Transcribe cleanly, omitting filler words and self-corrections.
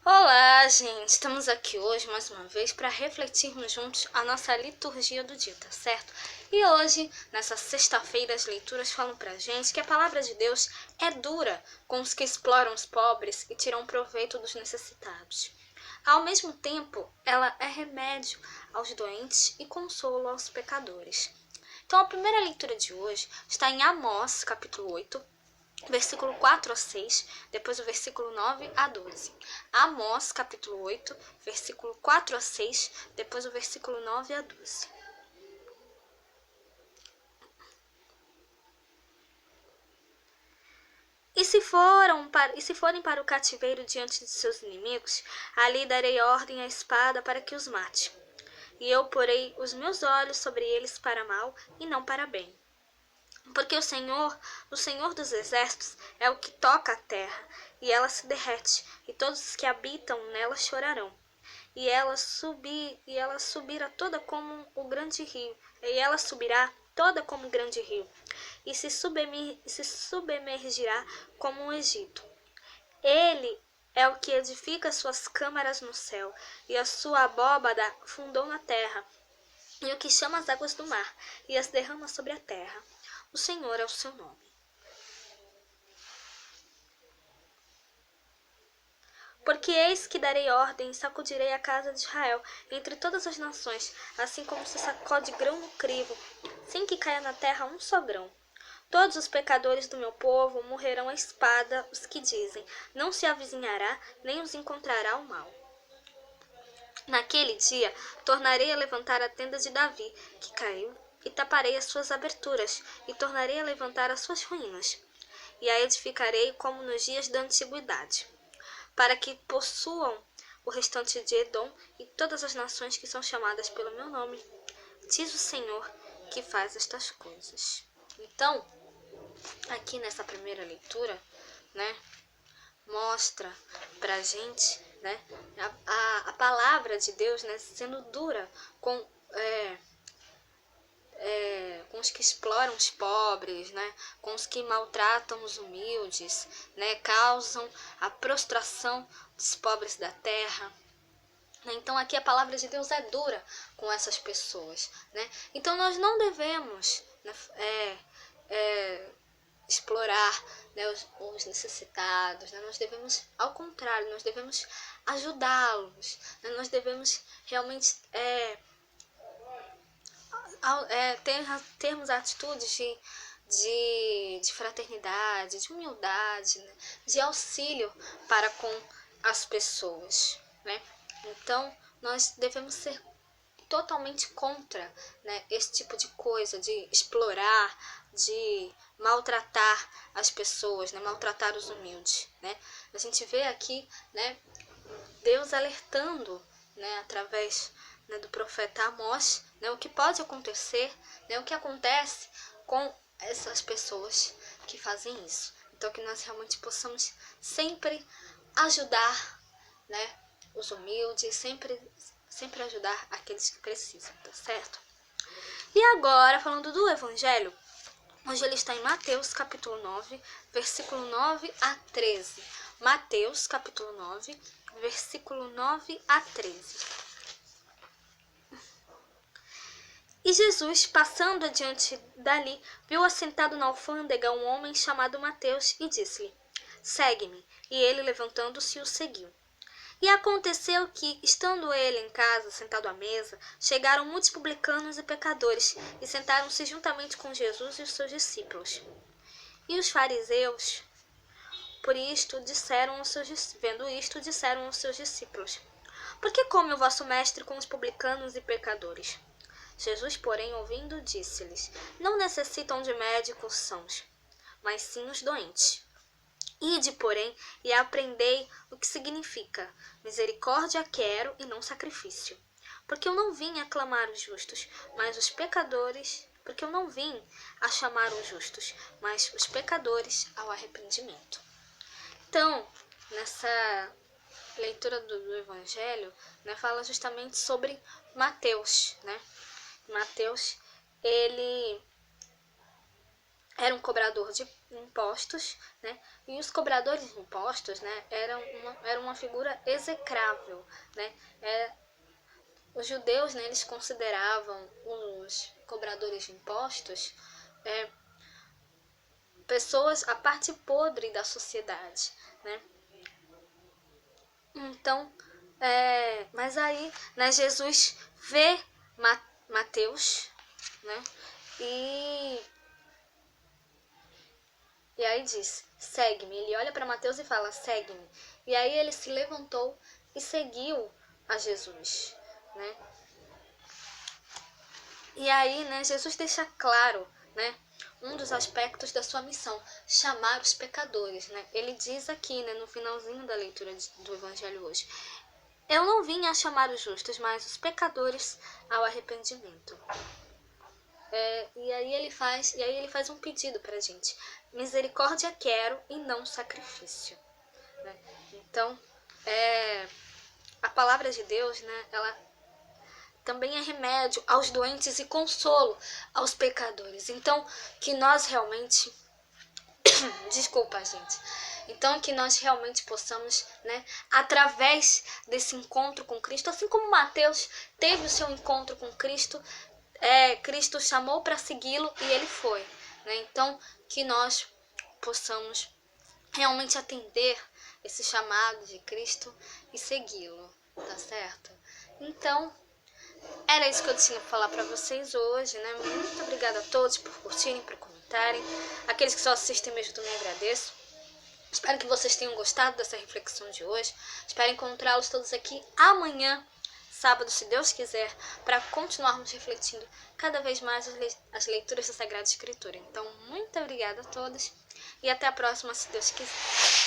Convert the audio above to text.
Olá, gente! Estamos aqui hoje mais uma vez para refletirmos juntos a nossa liturgia do dia, tá certo? E hoje, nessa sexta-feira, as leituras falam pra gente que a palavra de Deus é dura com os que exploram os pobres e tiram proveito dos necessitados. Ao mesmo tempo, ela é remédio aos doentes e consolo aos pecadores. Então, a primeira leitura de hoje está em Amós, capítulo 8, versículo 4 a 6, depois o versículo 9 a 12. Amós, capítulo 8, versículo 4 a 6, depois o versículo 9 a 12. E se forem para o cativeiro diante de seus inimigos, ali darei ordem à espada para que os mate. E eu porei os meus olhos sobre eles para mal e não para bem. Porque o Senhor dos exércitos, é o que toca a terra, e ela se derrete, e todos os que habitam nela chorarão. E ela subirá toda como o grande rio, e se submergirá como o Egito. Ele é o que edifica suas câmaras no céu, e a sua abóbada fundou na terra, e o que chama as águas do mar, e as derrama sobre a terra. O Senhor é o seu nome. Porque eis que darei ordem e sacudirei a casa de Israel entre todas as nações, assim como se sacode grão no crivo, sem que caia na terra um só grão. Todos os pecadores do meu povo morrerão à espada, os que dizem, não se avizinhará, nem os encontrará o mal. Naquele dia, tornarei a levantar a tenda de Davi, que caiu, e taparei as suas aberturas, e tornarei a levantar as suas ruínas, e a edificarei como nos dias da antiguidade, para que possuam o restante de Edom e todas as nações que são chamadas pelo meu nome, diz o Senhor que faz estas coisas. Então, aqui nessa primeira leitura, mostra pra gente, a palavra de Deus, sendo dura com os que exploram os pobres, com os que maltratam os humildes, causam a prostração dos pobres da terra. Então aqui a palavra de Deus é dura com essas pessoas. Então nós não devemos explorar os necessitados, nós devemos, ao contrário, nós devemos ajudá-los, nós devemos realmente termos atitudes de fraternidade, de humildade, de auxílio para com as pessoas. Então, nós devemos ser totalmente contra esse tipo de coisa, de explorar, de maltratar as pessoas, maltratar os humildes. A gente vê aqui Deus alertando através do profeta Amós, o que pode acontecer, o que acontece com essas pessoas que fazem isso. Então que nós realmente possamos sempre ajudar os humildes, sempre ajudar aqueles que precisam, tá certo? E agora, falando do Evangelho, hoje ele está em Mateus, capítulo 9, versículo 9 a 13. Mateus, capítulo 9, versículo 9 a 13. E Jesus, passando adiante dali, viu assentado na alfândega um homem chamado Mateus e disse-lhe, segue-me. E ele, levantando-se, o seguiu. E aconteceu que, estando ele em casa, sentado à mesa, chegaram muitos publicanos e pecadores, e sentaram-se juntamente com Jesus e os seus discípulos. E os fariseus, vendo isto, disseram aos seus discípulos, por que come o vosso mestre com os publicanos e pecadores? Jesus, porém, ouvindo, disse-lhes, não necessitam de médicos sãos, mas sim os doentes. Ide, porém, e aprendei o que significa, misericórdia quero e não sacrifício. Porque eu não vim aclamar os justos, mas os pecadores, porque eu não vim a chamar os justos, mas os pecadores ao arrependimento. Então, nessa leitura do Evangelho, fala justamente sobre Mateus, Mateus, ele era um cobrador impostos, né? E os cobradores de impostos, né, eram uma figura execrável, né? Os judeus, né, eles consideravam os cobradores de impostos pessoas, a parte podre da sociedade, né? Então, mas aí, né, Jesus vê Mateus, né? E aí diz, segue-me. Ele olha para Mateus e fala, segue-me. E aí ele se levantou e seguiu a Jesus, né? E aí, né, Jesus deixa claro, né, um dos aspectos da sua missão, chamar os pecadores, né? Ele diz aqui, né, no finalzinho da leitura do Evangelho hoje, eu não vim a chamar os justos, mas os pecadores ao arrependimento. E aí ele faz um pedido pra gente. Misericórdia quero e não sacrifício. Né? Então, a palavra de Deus, né, ela também é remédio aos doentes e consolo aos pecadores. Então, que nós realmente... Desculpa, gente. Então, que nós realmente possamos, né, através desse encontro com Cristo, assim como Mateus teve o seu encontro com Cristo, Cristo chamou para segui-lo e ele foi. Né? Então, que nós possamos realmente atender esse chamado de Cristo e segui-lo, tá certo? Então, era isso que eu tinha para falar para vocês hoje, né? Muito obrigada a todos por curtirem, por comentarem. Aqueles que só assistem mesmo, também agradeço. Espero que vocês tenham gostado dessa reflexão de hoje. Espero encontrá-los todos aqui amanhã, sábado, se Deus quiser, para continuarmos refletindo cada vez mais as leituras da Sagrada Escritura. Então, muito obrigada a todos e até a próxima, se Deus quiser.